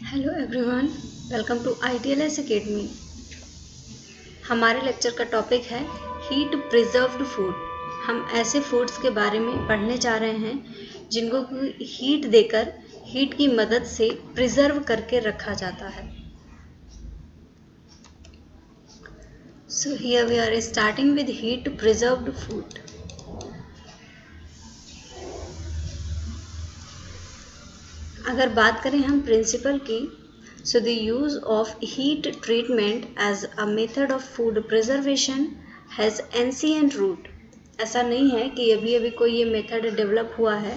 Hello everyone, welcome to ITLS academy. हमारे lecture का topic है हीट प्रिजर्व्ड फूड। हम ऐसे फूड्स के बारे में पढ़ने जा रहे हैं जिनको हीट देकर हीट की मदद से प्रिजर्व करके रखा जाता है। So here we are starting with heat preserved food. अगर बात करें हम प्रिंसिपल की, so the use of heat treatment as a method of food preservation has ancient root। ऐसा नहीं है कि अभी अभी कोई ये मेथड डेवलप हुआ है,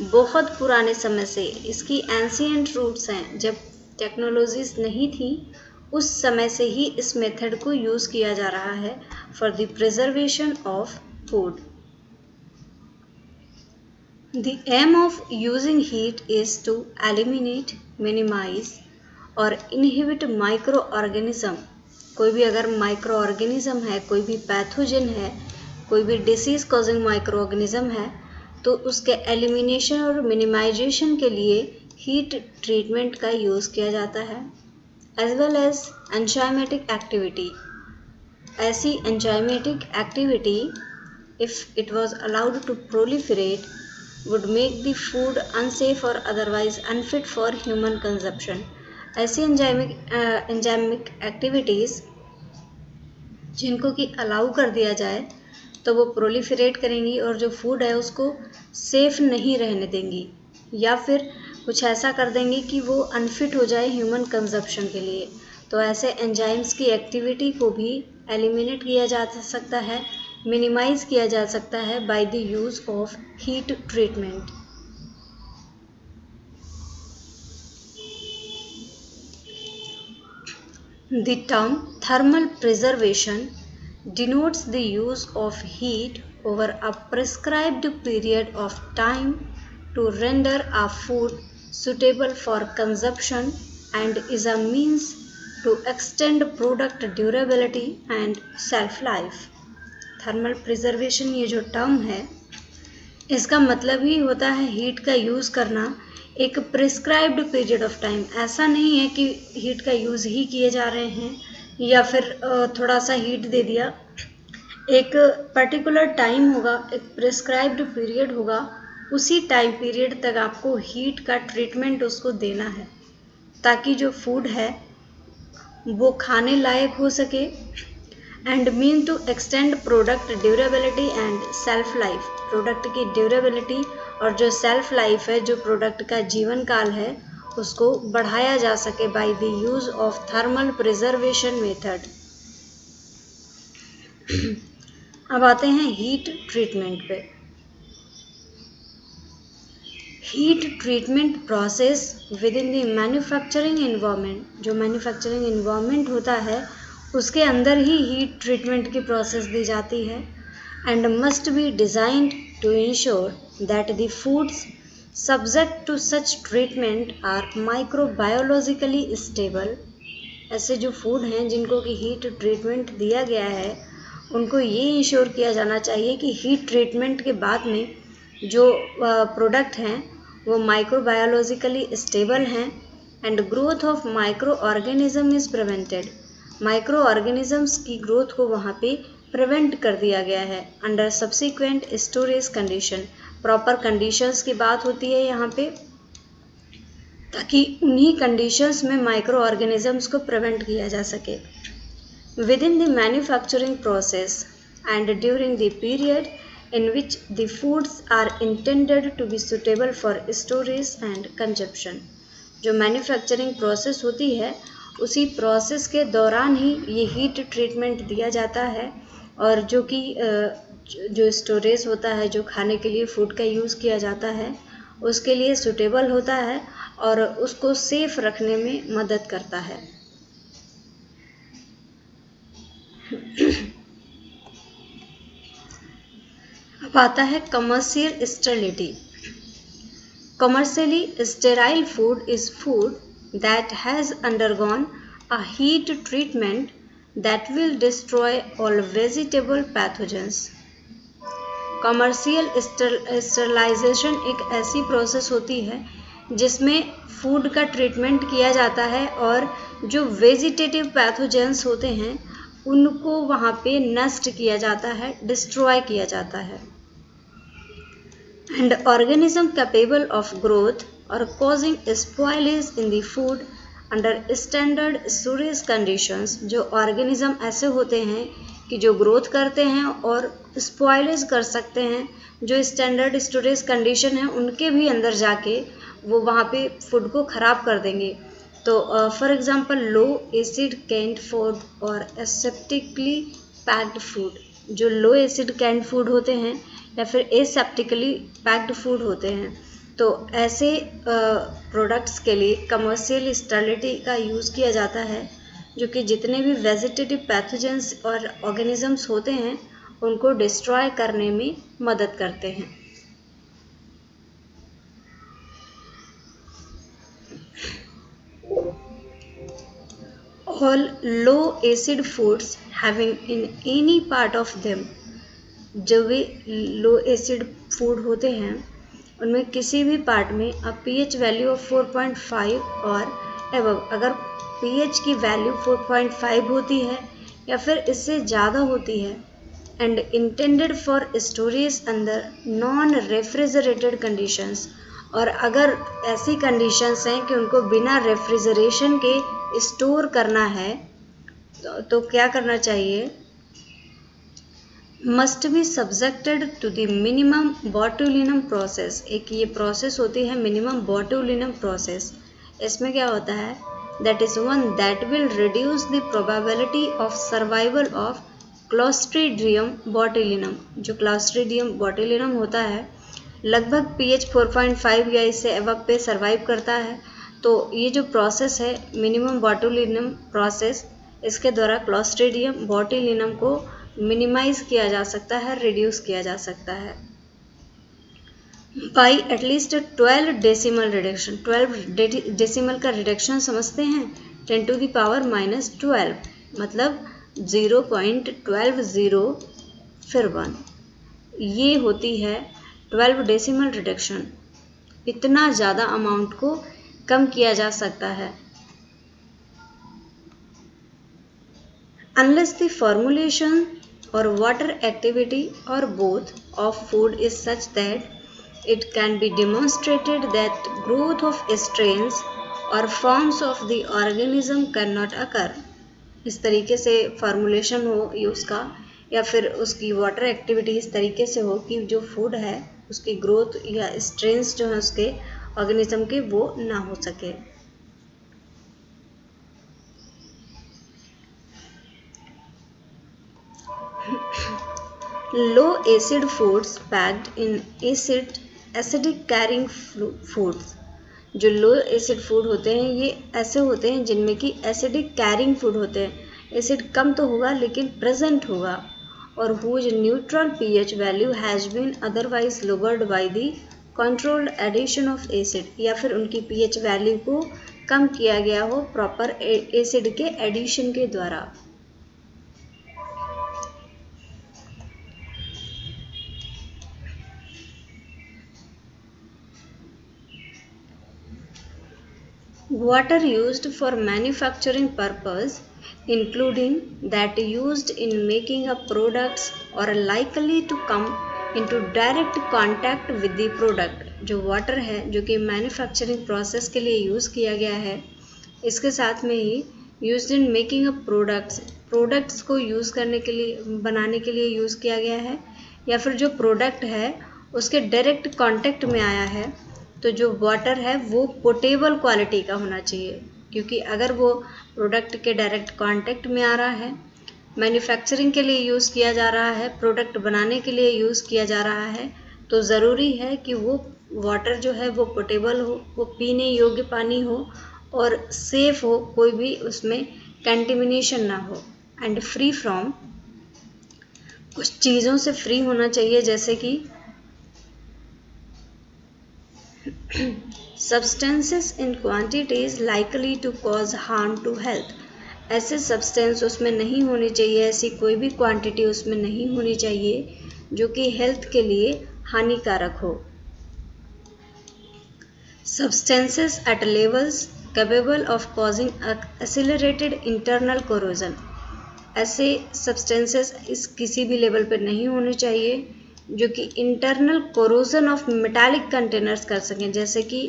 बहुत पुराने समय से इसकी एंशियंट रूट्स हैं। जब टेक्नोलॉजीज नहीं थी उस समय से ही इस मेथड को यूज़ किया जा रहा है for the preservation of food. The aim of using heat is to eliminate, minimize और inhibit microorganism। कोई भी अगर माइक्रोऑर्गेनिज्म है, कोई भी पैथोजन है, कोई भी डिसीज कॉजिंग माइक्रोऑर्गेनिज्म है, तो उसके एलिमिनेशन और मिनिमाइजेशन के लिए हीट ट्रीटमेंट का यूज़ किया जाता है। As well as enzymatic activity. ऐसी enzymatic activity if it was allowed to proliferate would make the food unsafe or otherwise unfit for human consumption। ऐसी एंजाइमिक एक्टिविटीज़ जिनको कि अलाउ कर दिया जाए तो वो प्रोलिफरेट करेंगी और जो फूड है उसको सेफ नहीं रहने देंगी, या फिर कुछ ऐसा कर देंगी कि वो अनफिट हो जाए ह्यूमन कंजप्शन के लिए। तो ऐसे एंजाइम्स की एक्टिविटी को भी एलिमिनेट किया जा सकता है, मिनिमाइज किया जा सकता है bye the use of heat treatment. The term thermal preservation denotes the use of heat over a prescribed period of time to render a food suitable for consumption and is a means to extend product durability and shelf life। Thermal preservation ये जो term है इसका मतलब ही होता है heat का use करना एक प्रिस्क्राइब्ड पीरियड ऑफ टाइम। ऐसा नहीं है कि हीट का यूज़ ही किए जा रहे हैं या फिर थोड़ा सा हीट दे दिया। एक पर्टिकुलर टाइम होगा, एक प्रिस्क्राइब्ड पीरियड होगा, उसी टाइम पीरियड तक आपको हीट का ट्रीटमेंट उसको देना है ताकि जो फूड है वो खाने लायक हो सके and mean to extend product durability and shelf life. Product की ड्यूरेबिलिटी और जो सेल्फ लाइफ है, जो प्रोडक्ट का जीवन काल है, उसको बढ़ाया जा सके by the use of thermal preservation method. अब आते हैं हीट ट्रीटमेंट पे। Heat treatment process within the manufacturing environment. जो मैन्युफैक्चरिंग एनवायरनमेंट होता है उसके अंदर ही हीट ट्रीटमेंट की प्रोसेस दी जाती है and must be designed to ensure that the foods subject to such treatment are microbiologically stable. ऐसे जो फूड हैं जिनको कि हीट ट्रीटमेंट दिया गया है उनको ये इंश्योर किया जाना चाहिए कि हीट ट्रीटमेंट के बाद में जो प्रोडक्ट हैं वो माइक्रोबायोलॉजिकली स्टेबल हैं and growth of micro organism is prevented. Micro organisms की ग्रोथ को वहाँ पे प्रिवेंट कर दिया गया है under subsequent storage condition. Proper conditions की बात होती है यहाँ पे ताकि उन्हीं कंडीशंस में माइक्रो ऑर्गेनिजम्स को प्रिवेंट किया जा सके within the manufacturing process and during the period in which the foods are intended to be suitable for storage and consumption. जो मैन्युफैक्चरिंग प्रोसेस होती है उसी प्रोसेस के दौरान ही ये हीट ट्रीटमेंट दिया जाता है और जो कि जो स्टोरेज होता है, जो खाने के लिए फूड का यूज़ किया जाता है, उसके लिए सूटेबल होता है और उसको सेफ रखने में मदद करता है। अब आता है commercial sterility. Commercially sterile food is food that has undergone a heat treatment that will destroy all vegetable pathogens। Commercial sterilisation एक ऐसी प्रोसेस होती है जिसमें फूड का ट्रीटमेंट किया जाता है और जो वेजिटेटिव पैथोजेंस होते हैं उनको वहाँ पे नष्ट किया जाता है, डिस्ट्रॉय किया जाता है। And organism capable of growth और causing spoilage in the food under standard storage conditions. जो ऑर्गेनिज्म ऐसे होते हैं कि जो ग्रोथ करते हैं और स्पॉइलेज कर सकते हैं, जो स्टैंडर्ड स्टोरेज कंडीशन है उनके भी अंदर जाके वो वहाँ पे फूड को ख़राब कर देंगे। तो for example low acid canned food और एसेप्टिकली पैक्ड फूड। जो लो एसिड कैंड फूड होते हैं या फिर एसेप्टिकली पैक्ड फूड होते हैं, तो ऐसे प्रोडक्ट्स के लिए कमर्शियल स्टेरिलिटी का यूज़ किया जाता है, जो कि जितने भी वेजिटेटिव पैथोजेंस और ऑर्गेनिजम्स होते हैं उनको डिस्ट्रॉय करने में मदद करते हैं। All low acid foods having in any part of them, जो भी लो एसिड फूड होते हैं उनमें किसी भी पार्ट में pH वैल्यू ऑफ 4.5 और एबव, अगर pH की वैल्यू 4.5 होती है या फिर इससे ज़्यादा होती है, and intended for storage under non refrigerated conditions, और अगर ऐसी कंडीशंस हैं कि उनको बिना रेफ्रिजरेशन के स्टोर करना है तो क्या करना चाहिए, must be subjected to the minimum botulinum process. एक ये प्रोसेस होती है मिनिमम बॉटुलिनम प्रोसेस। इसमें क्या होता है, that is one that will reduce the probability of survival of clostridium botulinum. जो क्लोस्ट्रीडियम बॉटुलिनम होता है लगभग pH 4.5 या इससे एबव पे सर्वाइव करता है। तो ये जो प्रोसेस है मिनिमम बॉटुलिनम प्रोसेस, इसके द्वारा क्लोस्ट्रीडियम बॉटुलिनम को मिनिमाइज किया जा सकता है, रिड्यूस किया जा सकता है by at least 12 decimal reduction. 12 decimal का रिडक्शन समझते हैं 10 to the power -12, मतलब 0.120 फिर 1, ये होती है 12 डेसिमल रिडक्शन। इतना ज़्यादा अमाउंट को कम किया जा सकता है। Unless the formulation or water activity or both of food is such that it can be demonstrated that growth of strains or forms of the organism cannot occur। इस तरीके से फॉर्मुलेशन हो यूज़ का या फिर उसकी वाटर एक्टिविटी इस तरीके से हो कि जो फूड है उसकी ग्रोथ या स्ट्रेन्स जो है उसके ऑर्गेनिज्म के वो ना हो सके। Low acid foods packed in acidic carrying foods. जो लो एसिड फूड होते हैं ये ऐसे होते हैं जिनमें कि एसिडिक कैरिंग फूड होते हैं, एसिड कम तो होगा लेकिन प्रेजेंट होगा, और whose neutral pH value has been otherwise lowered by the controlled addition of acid, या फिर उनकी pH वैल्यू को कम किया गया हो प्रॉपर एसिड के एडिशन के द्वारा। Water used for manufacturing purpose, including that used in making up products or likely to come into direct contact with the product। जो वाटर है जो कि मैन्युफैक्चरिंग प्रोसेस के लिए यूज़ किया गया है, इसके साथ में ही used in making up products को यूज़ करने के लिए बनाने के लिए यूज़ किया गया है, या फिर जो प्रोडक्ट है उसके डायरेक्ट कांटेक्ट में आया है, तो जो वाटर है वो पोटेबल क्वालिटी का होना चाहिए। क्योंकि अगर वो प्रोडक्ट के डायरेक्ट कांटेक्ट में आ रहा है, मैन्युफैक्चरिंग के लिए यूज़ किया जा रहा है, प्रोडक्ट बनाने के लिए यूज़ किया जा रहा है, तो ज़रूरी है कि वो वाटर जो है वो पोटेबल हो, वो पीने योग्य पानी हो और सेफ हो, कोई भी उसमें कंटेमिनेशन ना हो, एंड फ्री फ्रॉम, कुछ चीज़ों से फ्री होना चाहिए जैसे कि substances in quantities likely to cause harm to health। ऐसे सब्सटेंस उसमें नहीं होनी चाहिए, ऐसी कोई भी क्वांटिटी उसमें नहीं होनी चाहिए जो कि हेल्थ के लिए हानिकारक हो। Substances at levels capable of causing accelerated internal corrosion. ऐसे सब्सटेंसेस इस किसी भी लेवल पर नहीं होने चाहिए जो कि internal corrosion of metallic containers कर सकें। जैसे कि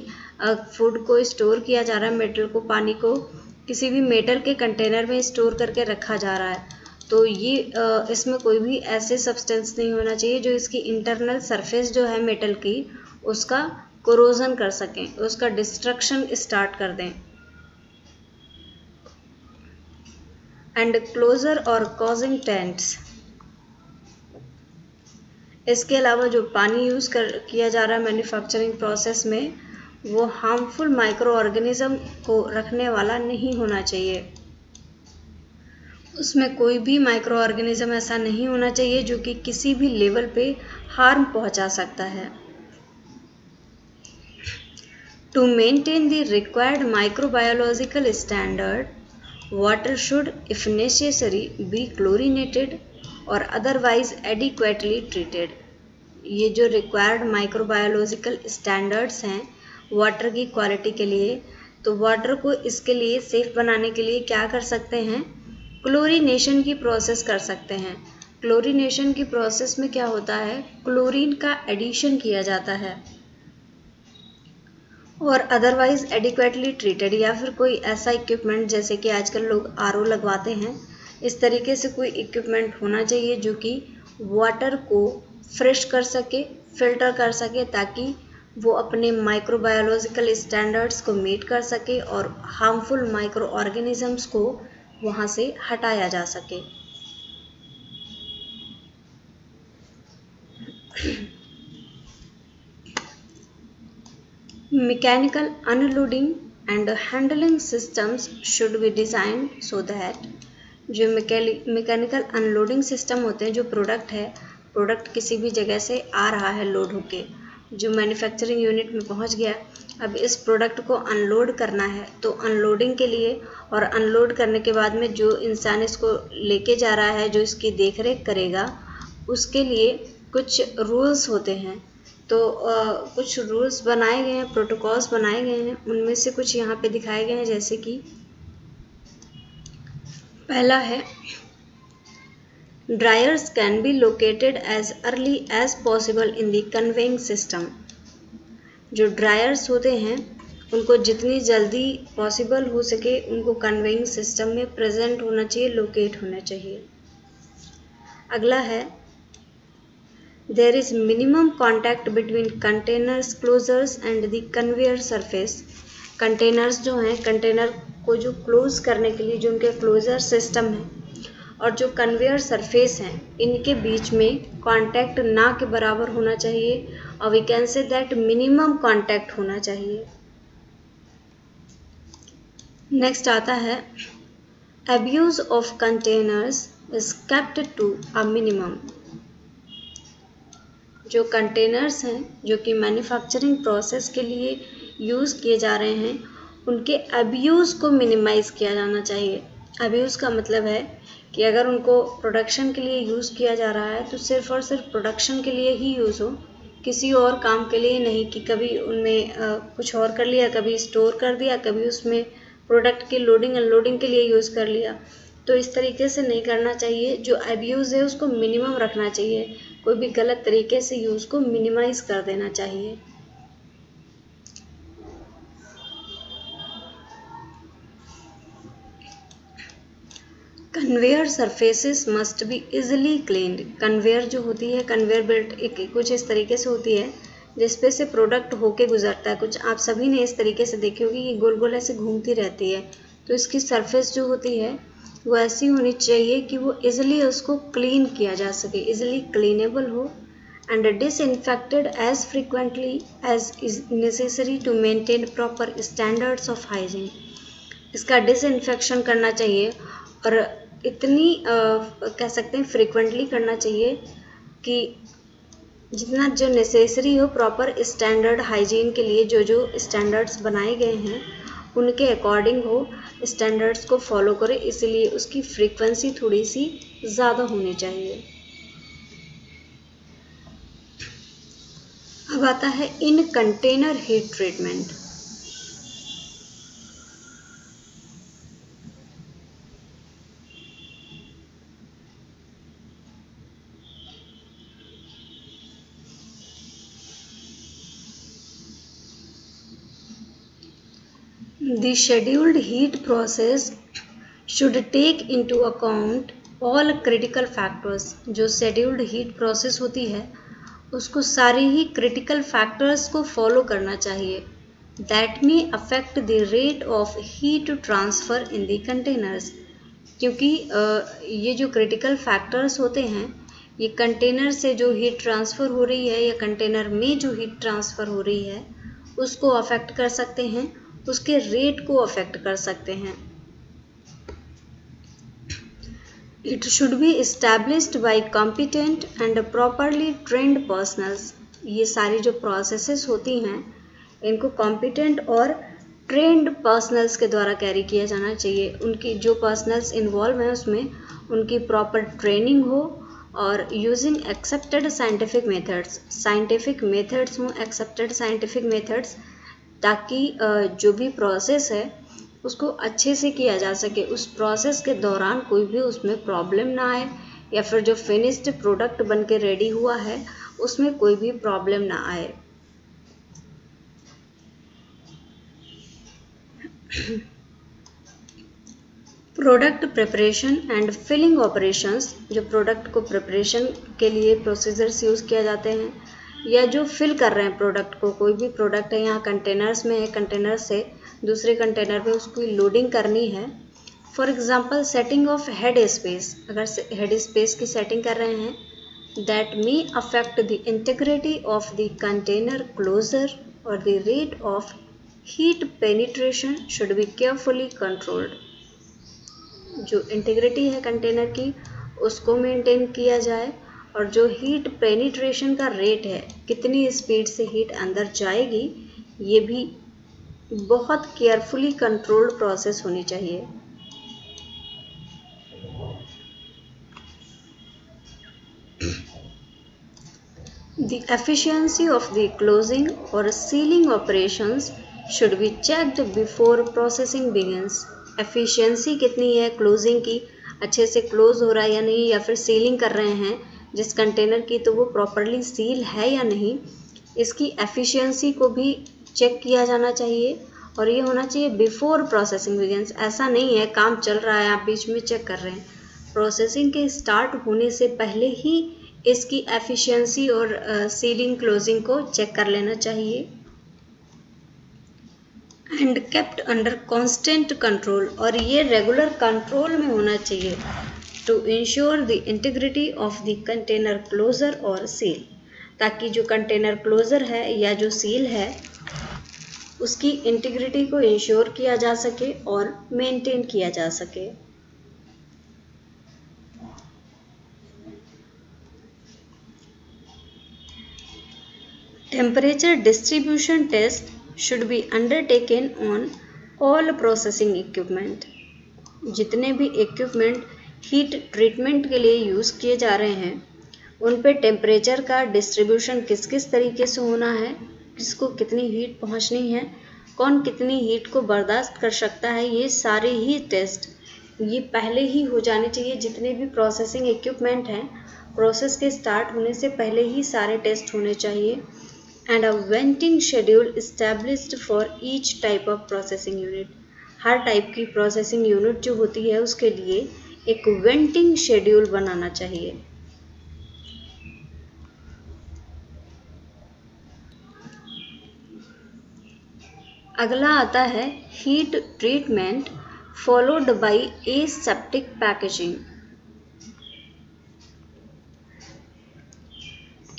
फूड को स्टोर किया जा रहा है, मेटल को, पानी को किसी भी मेटल के कंटेनर में स्टोर करके रखा जा रहा है, तो ये इसमें कोई भी ऐसे सब्सटेंस नहीं होना चाहिए जो इसकी इंटरनल सरफेस जो है मेटल की उसका कोरोजन कर सकें, उसका डिस्ट्रक्शन स्टार्ट कर दें। एंड क्लोजर और कॉजिंग टेंट्स। इसके अलावा जो पानी यूज़ किया जा रहा है मैन्युफैक्चरिंग प्रोसेस में वो हार्मफुल माइक्रो ऑर्गेनिज्म को रखने वाला नहीं होना चाहिए। उसमें कोई भी माइक्रो ऑर्गेनिज्म ऐसा नहीं होना चाहिए जो कि किसी भी लेवल पे हार्म पहुंचा सकता है। To maintain the required microbiological standard, water should if necessary be chlorinated or otherwise adequately treated। ये जो रिक्वायर्ड माइक्रोबायोलॉजिकल स्टैंडर्ड्स हैं वाटर की क्वालिटी के लिए, तो वाटर को इसके लिए सेफ बनाने के लिए क्या कर सकते हैं, क्लोरीनेशन की प्रोसेस कर सकते हैं। क्लोरीनेशन की प्रोसेस में क्या होता है, क्लोरीन का एडिशन किया जाता है। और अदरवाइज एडिक्वेटली ट्रीटेड, या फिर कोई ऐसा इक्विपमेंट जैसे कि आजकल लोग आरओ लगवाते हैं, इस तरीके से कोई इक्विपमेंट होना चाहिए जो कि वाटर को फ्रेश कर सके, फिल्टर कर सके, ताकि वो अपने माइक्रोबायोलॉजिकल स्टैंडर्ड्स को मीट कर सके और हार्मफुल माइक्रो ऑर्गेनिजम्स को वहाँ से हटाया जा सके। Mechanical unloading and handling systems should be designed so that जो मैकेनिकल अनलोडिंग सिस्टम होते हैं, जो प्रोडक्ट किसी भी जगह से आ रहा है लोड होके, जो मैन्युफैक्चरिंग यूनिट में पहुंच गया, अब इस प्रोडक्ट को अनलोड करना है, तो अनलोडिंग के लिए और अनलोड करने के बाद में जो इंसान इसको लेके जा रहा है, जो इसकी देखरेख करेगा, उसके लिए कुछ रूल्स होते हैं। तो कुछ रूल्स बनाए गए हैं, प्रोटोकॉल्स बनाए गए हैं, उनमें से कुछ यहाँ पे दिखाए गए हैं। जैसे कि पहला है, dryers can be located as early as possible in the conveying system. जो ड्रायर्स होते हैं उनको जितनी जल्दी पॉसिबल हो सके उनको कन्वेइंग सिस्टम में प्रेजेंट होना चाहिए, लोकेट होना चाहिए। अगला है, there is minimum contact between containers closures and the conveyor surface। Containers जो हैं, कंटेनर को जो क्लोज करने के लिए जो उनके क्लोजर सिस्टम है और जो कन्वेयर सरफेस हैं, इनके बीच में कांटेक्ट ना के बराबर होना चाहिए, और we can say that minimum contact होना चाहिए। नेक्स्ट आता है, abuse of containers is kept to a minimum। जो कंटेनर्स हैं जो कि मैन्युफैक्चरिंग प्रोसेस के लिए यूज़ किए जा रहे हैं, उनके अब्यूज़ को मिनिमाइज़ किया जाना चाहिए। अब्यूज़ का मतलब है कि अगर उनको प्रोडक्शन के लिए यूज़ किया जा रहा है तो सिर्फ़ और सिर्फ प्रोडक्शन के लिए ही यूज़ हो, किसी और काम के लिए नहीं कि कभी उनमें कुछ और कर लिया, कभी स्टोर कर दिया, कभी उसमें प्रोडक्ट की लोडिंग अनलोडिंग के लिए यूज़ कर लिया। तो इस तरीके से नहीं करना चाहिए। जो अब्यूज़ है उसको मिनिमम रखना चाहिए, कोई भी गलत तरीके से यूज़ को मिनिमाइज कर देना चाहिए। Conveyor surfaces must be easily cleaned. Conveyor जो होती है, कन्वेयर बेल्ट एक कुछ इस तरीके से होती है जिसपे से प्रोडक्ट होके गुजरता है। कुछ आप सभी ने इस तरीके से देखी होगी, ये गोल गोल ऐसे घूमती रहती है, तो इसकी सरफेस जो होती है वो ऐसी होनी चाहिए कि वो इजीली उसको क्लीन किया जा सके, इजीली क्लीनेबल हो, and disinfected as frequently as is necessary to maintain proper standards of hygiene। इसका डिसइंफेक्शन करना चाहिए और इतनी कह सकते हैं फ्रीक्वेंटली करना चाहिए कि जितना जो नेसेसरी हो प्रॉपर स्टैंडर्ड हाइजीन के लिए जो जो स्टैंडर्ड्स बनाए गए हैं उनके अकॉर्डिंग हो, स्टैंडर्ड्स को फॉलो करे, इसलिए उसकी फ्रीक्वेंसी थोड़ी सी ज़्यादा होनी चाहिए। अब आता है इन container heat treatment. The scheduled heat process should take into account all critical factors. जो scheduled heat process होती है उसको सारे ही critical factors को follow करना चाहिए that may affect the rate of heat transfer in the containers. क्योंकि ये जो critical factors होते हैं ये कंटेनर से जो हीट ट्रांसफ़र हो रही है या कंटेनर में जो हीट ट्रांसफ़र हो रही है उसको अफेक्ट कर सकते हैं, उसके रेट को अफेक्ट कर सकते हैं. It should be established by competent and properly trained personnels. ये सारी जो प्रोसेसेस होती हैं इनको कॉम्पिटेंट और ट्रेंड पर्सनल्स के द्वारा कैरी किया जाना चाहिए. उनकी जो पर्सनल्स इन्वॉल्व हैं उसमें उनकी प्रॉपर ट्रेनिंग हो और यूजिंग एक्सेप्टेड साइंटिफिक मेथड्स हों, एक्सेप्टेड साइंटिफिक मेथड्स, ताकि जो भी प्रोसेस है उसको अच्छे से किया जा सके. उस प्रोसेस के दौरान कोई भी उसमें प्रॉब्लम ना आए या फिर जो फिनिश्ड प्रोडक्ट बन के रेडी हुआ है उसमें कोई भी प्रॉब्लम ना आए. Product preparation and filling operations. जो प्रोडक्ट को प्रिपरेशन के लिए प्रोसीजर्स यूज़ किया जाते हैं या जो फिल कर रहे हैं प्रोडक्ट को, कोई भी प्रोडक्ट है यहाँ कंटेनर्स में है, कंटेनर से दूसरे कंटेनर में उसको लोडिंग करनी है. For example setting of head space. अगर हेड स्पेस की सेटिंग कर रहे हैं that may affect the integrity of the container closure और the rate of heat penetration should be carefully controlled. जो इंटीग्रिटी है कंटेनर की उसको मेंटेन किया जाए और जो हीट पेनिट्रेशन का रेट है, कितनी स्पीड से हीट अंदर जाएगी, ये भी बहुत केयरफुली कंट्रोल्ड प्रोसेस होनी चाहिए. The efficiency of the closing or sealing operations should be checked before processing begins. Efficiency कितनी है क्लोजिंग की, अच्छे से क्लोज हो रहा है या नहीं, या फिर सीलिंग कर रहे हैं जिस कंटेनर की तो वो प्रॉपरली सील है या नहीं, इसकी एफिशिएंसी को भी चेक किया जाना चाहिए. और ये होना चाहिए बिफोर प्रोसेसिंग बिगिंस. ऐसा नहीं है काम चल रहा है आप बीच में चेक कर रहे हैं. प्रोसेसिंग के स्टार्ट होने से पहले ही इसकी एफिशिएंसी और सीलिंग क्लोजिंग को चेक कर लेना चाहिए. And kept under constant control. और ये रेगुलर कंट्रोल में होना चाहिए to ensure the integrity of the container closure और सील. ताकि जो कंटेनर क्लोजर है या जो सील है उसकी इंटीग्रिटी को इंश्योर किया जा सके और मेंटेन किया जा सके. Temperature distribution test should be undertaken on all processing equipment. जितने भी इक्विपमेंट हीट ट्रीटमेंट के लिए यूज़ किए जा रहे हैं उन पे टेम्परेचर का डिस्ट्रीब्यूशन किस किस तरीके से होना है, किसको कितनी हीट पहुंचनी है, कौन कितनी हीट को बर्दाश्त कर सकता है, ये सारे ही टेस्ट ये पहले ही हो जाने चाहिए. जितने भी प्रोसेसिंग इक्विपमेंट हैं प्रोसेस के स्टार्ट होने से पहले ही सारे टेस्ट होने चाहिए. And a venting schedule established for each type of processing unit. हर टाइप की प्रोसेसिंग यूनिट जो होती है उसके लिए एक वेंटिंग शेड्यूल बनाना चाहिए. अगला आता है heat treatment followed by aseptic packaging.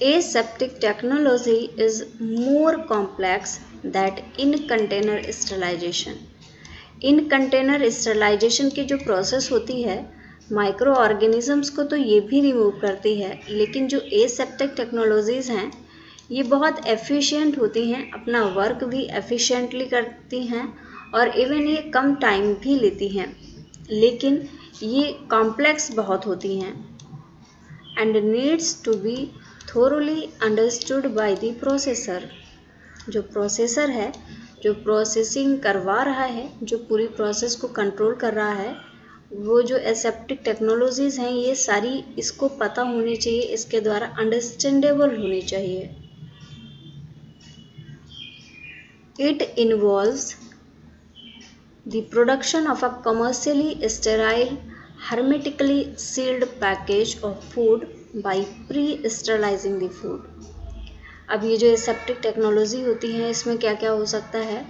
Aseptic technology is more complex than in-container sterilization. In-container sterilization की जो प्रोसेस होती है माइक्रो ऑर्गेनिजम्स को तो ये भी रिमूव करती है, लेकिन जो एसेप्टिक टेक्नोलॉजीज़ हैं ये बहुत एफिशिएंट होती हैं, अपना वर्क भी एफिशिएंटली करती हैं और इवन ये कम टाइम भी लेती हैं, लेकिन ये कॉम्प्लेक्स बहुत होती हैं and needs to be thoroughly understood by the processor. जो प्रोसेसर है, जो प्रोसेसिंग करवा रहा है, जो पूरी प्रोसेस को कंट्रोल कर रहा है, वो जो एसेप्टिक टेक्नोलॉजीज़ हैं ये सारी इसको पता होनी चाहिए, इसके द्वारा अंडरस्टैंडेबल होनी चाहिए. It involves The production of a commercially sterile, hermetically sealed package of food by pre-sterilizing the food. अब ये जो एसेप्टिक टेक्नोलॉजी होती है इसमें क्या क्या हो सकता है?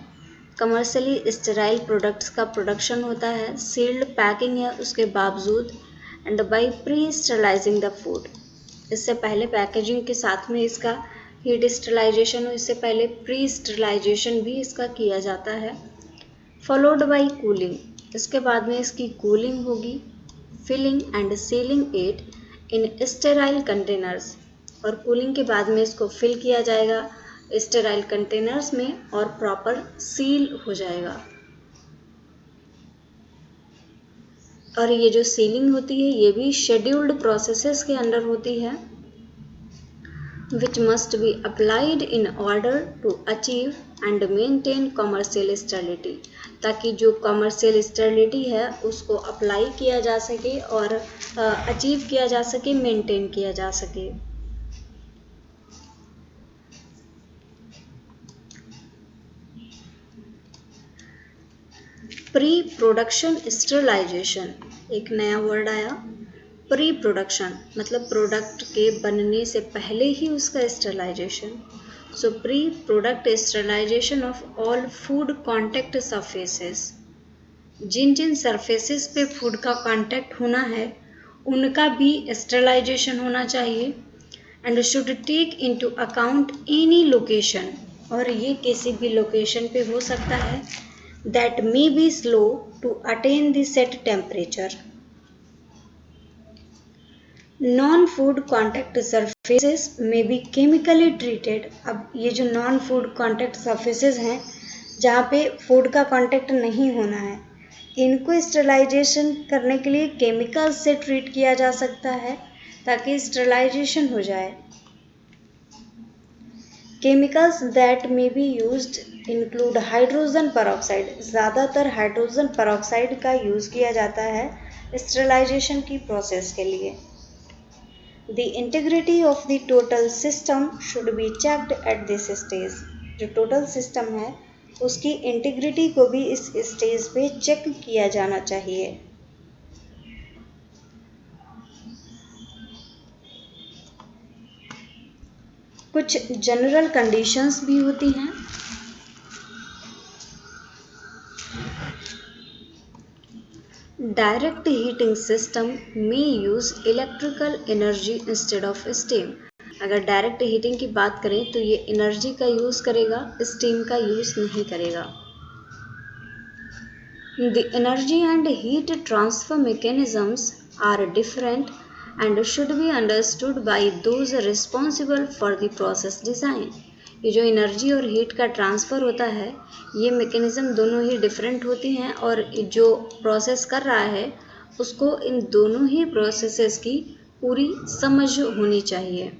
कमर्शियली स्टेराइल प्रोडक्ट्स का प्रोडक्शन होता है, सील्ड पैकिंग है उसके बावजूद, and by pre sterilizing the food, इससे पहले पैकेजिंग के साथ में इसका हीट स्टेरलाइजेशन हो, इससे पहले प्री स्टेरलाइजेशन भी इसका किया जाता है, फॉलोड बाई कूलिंग, इसके बाद में इसकी कूलिंग होगी, filling and sealing it in sterile containers, और कूलिंग के बाद में इसको फिल किया जाएगा स्टेराइल कंटेनर्स में और प्रॉपर सील हो जाएगा। और ये जो सीलिंग होती है ये भी शेड्यूल्ड प्रोसेसेस के अंडर होती है, which must be applied in order to achieve and maintain commercial sterility, ताकि जो कमर्शियल स्टेरिलिटी है उसको अप्लाई किया जा सके और अचीव किया जा सके, मेंटेन किया जा सके। प्री प्रोडक्शन स्टेरिलाइजेशन, एक नया वर्ड आया, प्री प्रोडक्शन मतलब प्रोडक्ट के बनने से पहले ही उसका sterilisation. So pre product sterilisation of all food contact surfaces, जिन जिन सरफेसेस पे फूड का कॉन्टैक्ट होना है उनका भी स्टेरिलाइजेशन होना चाहिए, and should take into account any location, और ये किसी भी लोकेशन पे हो सकता है, that may be slow to attain the set temperature. Non-food contact surfaces may be chemically treated. अब ये जो non food contact surfaces हैं जहाँ पे फूड का कांटेक्ट नहीं होना है, इनको स्टेरिलाइजेशन करने के लिए केमिकल्स से ट्रीट किया जा सकता है ताकि स्टेरिलाइजेशन हो जाए। Chemicals that may be used include hydrogen peroxide, ज़्यादातर हाइड्रोजन परऑक्साइड का यूज़ किया जाता है स्टेरिलाइजेशन की प्रोसेस के लिए। The integrity of the total system should be checked at this stage, जो टोटल सिस्टम है उसकी इंटीग्रिटी को भी इस स्टेज पे चेक किया जाना चाहिए। कुछ जनरल कंडीशंस भी होती हैं। डायरेक्ट हीटिंग सिस्टम में use electrical energy instead of steam, अगर डायरेक्ट हीटिंग की बात करें तो ये एनर्जी का यूज़ करेगा, स्टीम का यूज़ नहीं करेगा। The energy and heat transfer mechanisms are different and should be understood by those responsible for the process design. ये जो एनर्जी और हीट का ट्रांसफ़र होता है ये मैकेनिज़्म दोनों ही डिफरेंट होती हैं और जो प्रोसेस कर रहा है उसको इन दोनों ही प्रोसेसेस की पूरी समझ होनी चाहिए।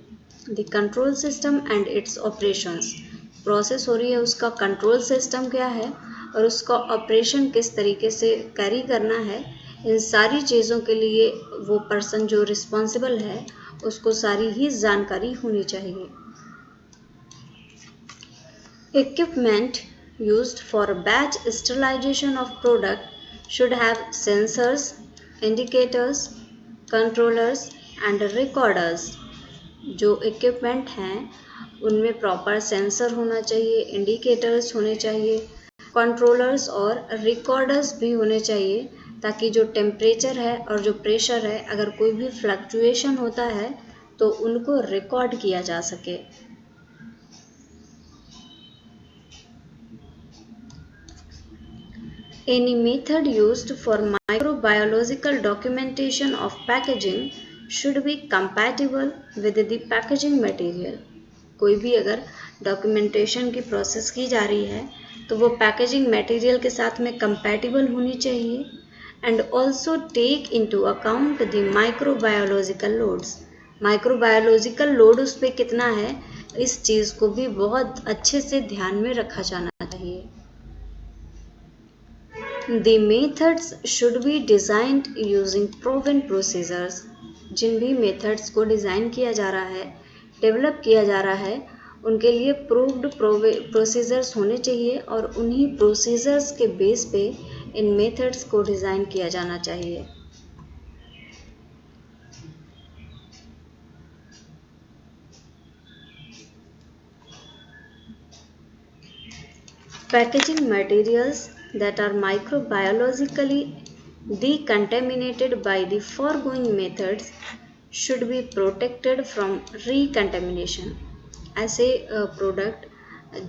The control system and it's operations, process हो रही है उसका कंट्रोल सिस्टम क्या है और उसका ऑपरेशन किस तरीके से कैरी करना है, इन सारी चीज़ों के लिए वो पर्सन जो रिस्पॉन्सिबल है उसको सारी ही जानकारी होनी चाहिए। Equipment used for batch sterilisation of product should have sensors, indicators, controllers and recorders. जो इक्विपमेंट हैं उनमें प्रॉपर सेंसर होना चाहिए, इंडिकेटर्स होने चाहिए, कंट्रोलर्स और रिकॉर्डर्स भी होने चाहिए ताकि जो टेम्परेचर है और जो प्रेशर है अगर कोई भी फ्लक्चुएशन होता है तो उनको रिकॉर्ड किया जा सके। Any method used for microbiological documentation of packaging should be compatible with the packaging material. कोई भी अगर डॉक्यूमेंटेशन की प्रोसेस की जा रही है तो वो पैकेजिंग मटेरियल के साथ में कंपैटिबल होनी चाहिए, and also take into account the microbiological loads. Microbiological load उस पर कितना है इस चीज़ को भी बहुत अच्छे से ध्यान में रखा जाना चाहिए। The methods should be designed using proven procedures. जिन भी मेथड्स को डिज़ाइन किया जा रहा है, डेवलप किया जा रहा है, उनके लिए प्रूव्ड प्रोसीजर्स होने चाहिए और उन्हीं प्रोसीजर्स के बेस पे इन मेथड्स को डिज़ाइन किया जाना चाहिए। Packaging materials that are microbiologically decontaminated by the foregoing methods should be protected from recontamination. ऐसे प्रोडक्ट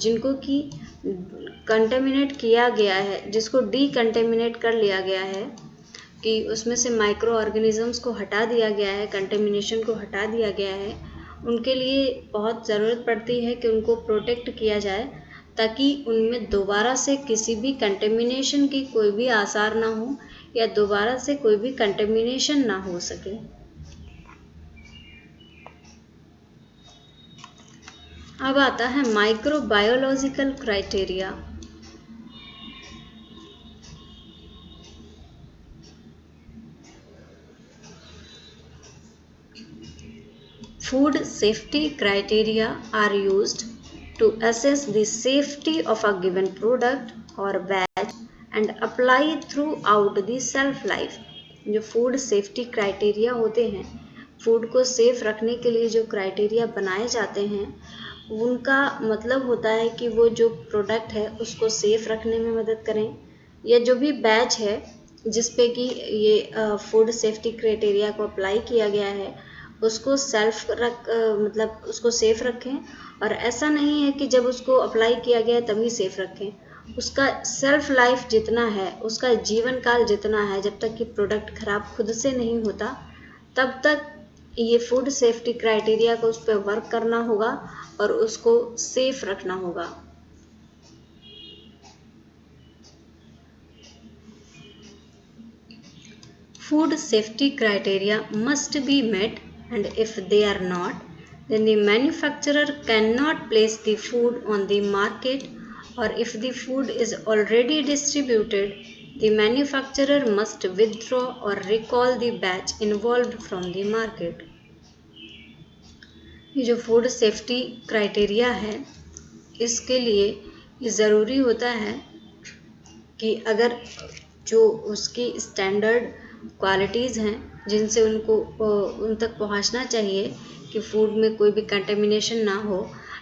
जिनको कि कंटेमिनेट किया गया है, जिसको डीकंटेमिनेट कर लिया गया है, कि उसमें से माइक्रो ऑर्गेनिजम्स को हटा दिया गया है, कंटेमिनेशन को हटा दिया गया है, उनके लिए बहुत ज़रूरत पड़ती है कि उनको प्रोटेक्ट किया जाए ताकि उनमें दोबारा से किसी भी कंटेमिनेशन की कोई भी आसार ना हो या दोबारा से कोई भी कंटेमिनेशन ना हो सके। अब आता है microbiological criteria. Food safety criteria are used to assess the safety of a given product or batch and apply throughout the shelf life. जो फूड सेफ्टी क्राइटेरिया होते हैं, फूड को सेफ रखने के लिए जो क्राइटेरिया बनाए जाते हैं, उनका मतलब होता है कि वो जो प्रोडक्ट है उसको सेफ रखने में मदद करें, या जो भी बैच है जिस पे कि ये फूड सेफ्टी क्राइटेरिया को अप्लाई किया गया है उसको मतलब उसको सेफ रखें। और ऐसा नहीं है कि जब उसको अप्लाई किया गया है तभी सेफ रखें, उसका सेल्फ लाइफ जितना है, उसका जीवन काल जितना है, जब तक कि प्रोडक्ट खराब खुद से नहीं होता तब तक ये फूड सेफ्टी क्राइटेरिया को उस पर वर्क करना होगा और उसको सेफ रखना होगा। Food safety criteria must be met, and if they are not, then the manufacturer cannot place the food on the market, or if the food is already distributed, the manufacturer must withdraw or recall the batch involved from the market. ये जो food safety criteria है, इसके लिए ये ज़रूरी होता है कि अगर जो उसकी स्टैंडर्ड क्वालिटीज़ हैं जिनसे उन तक पहुंचना चाहिए कि फूड में कोई भी कंटेमिनेशन ना हो,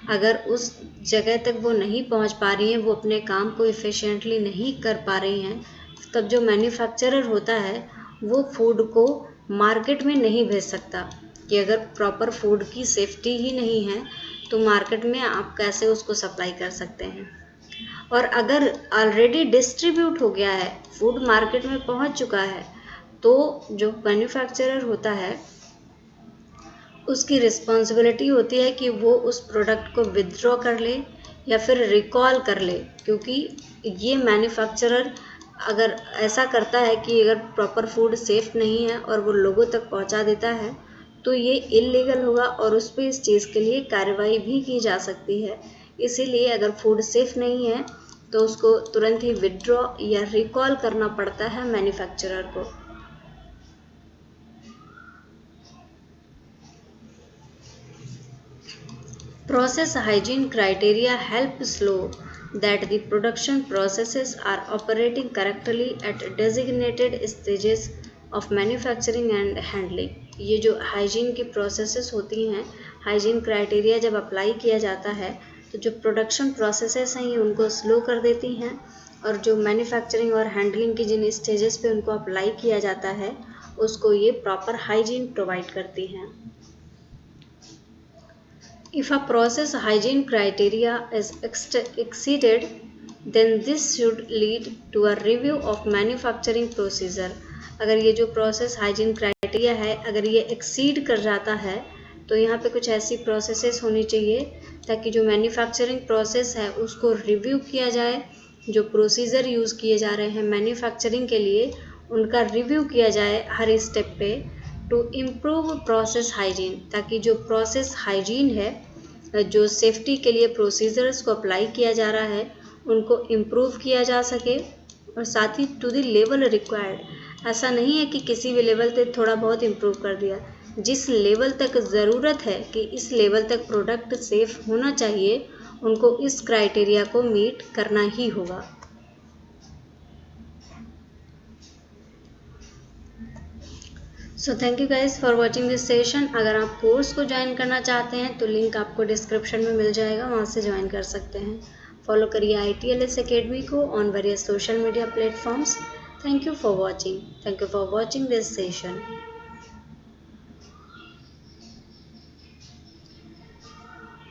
अगर उस जगह तक वो नहीं पहुंच पा रही हैं, वो अपने काम को इफ़िशिएंटली नहीं कर पा रही हैं, तब जो मैन्युफैक्चरर होता है वो फूड को मार्केट में नहीं भेज सकता। कि अगर प्रॉपर फूड की सेफ्टी ही नहीं है तो मार्केट में आप कैसे उसको सप्लाई कर सकते हैं। और अगर ऑलरेडी डिस्ट्रीब्यूट हो गया है, फूड मार्केट में पहुंच चुका है, तो जो मैन्युफैक्चरर होता है उसकी रिस्पॉन्सिबिलिटी होती है कि वो उस प्रोडक्ट को विथड्रॉ कर ले या फिर रिकॉल कर ले, क्योंकि ये मैन्युफैक्चरर अगर ऐसा करता है कि अगर प्रॉपर फूड सेफ नहीं है और वो लोगों तक पहुंचा देता है तो ये इल्लीगल होगा और उस पर इस चीज़ के लिए कार्रवाई भी की जा सकती है। इसीलिए अगर फूड सेफ नहीं है तो उसको तुरंत ही विथड्रॉ या रिकॉल करना पड़ता है मैन्युफैक्चरर को। Process hygiene criteria help slow that the production processes are operating correctly at designated stages of manufacturing and handling. ये जो हाइजीन की प्रोसेसेस होती हैं, हाइजीन क्राइटेरिया जब अप्लाई किया जाता है तो जो प्रोडक्शन प्रोसेसेस हैं ये उनको स्लो कर देती हैं, और जो मैन्युफैक्चरिंग और हैंडलिंग की जिन स्टेजेस पे उनको अप्लाई किया जाता है उसको ये प्रॉपर हाइजीन प्रोवाइड करती हैं। If a process hygiene criteria is exceeded, then this should lead to a review of manufacturing procedure. अगर ये जो प्रोसेस हाइजीन क्राइटेरिया है अगर ये एक्सीड कर जाता है तो यहाँ पे कुछ ऐसी प्रोसेसेस होनी चाहिए ताकि जो मैन्युफैक्चरिंग प्रोसेस है उसको रिव्यू किया जाए, जो प्रोसीजर यूज़ किए जा रहे हैं मैन्युफैक्चरिंग के लिए उनका रिव्यू किया जाए हर स्टेप पे, टू इम्प्रूव प्रोसेस हाइजीन, ताकि जो प्रोसेस हाइजीन है, जो सेफ्टी के लिए प्रोसीजर्स को अप्लाई किया जा रहा है उनको इम्प्रूव किया जा सके, और साथ ही टू द लेवल रिक्वायर्ड। ऐसा नहीं है कि किसी भी लेवल पे थोड़ा बहुत इम्प्रूव कर दिया, जिस लेवल तक ज़रूरत है कि इस लेवल तक प्रोडक्ट सेफ होना चाहिए उनको इस क्राइटेरिया को मीट करना ही होगा। So thank you guys for watching this session. अगर आप कोर्स को ज्वाइन करना चाहते हैं तो लिंक आपको डिस्क्रिप्शन में मिल जाएगा, वहाँ से ज्वाइन कर सकते हैं। फॉलो करिए ITLS अकेडमी को on various social media platforms. Thank you for watching this session.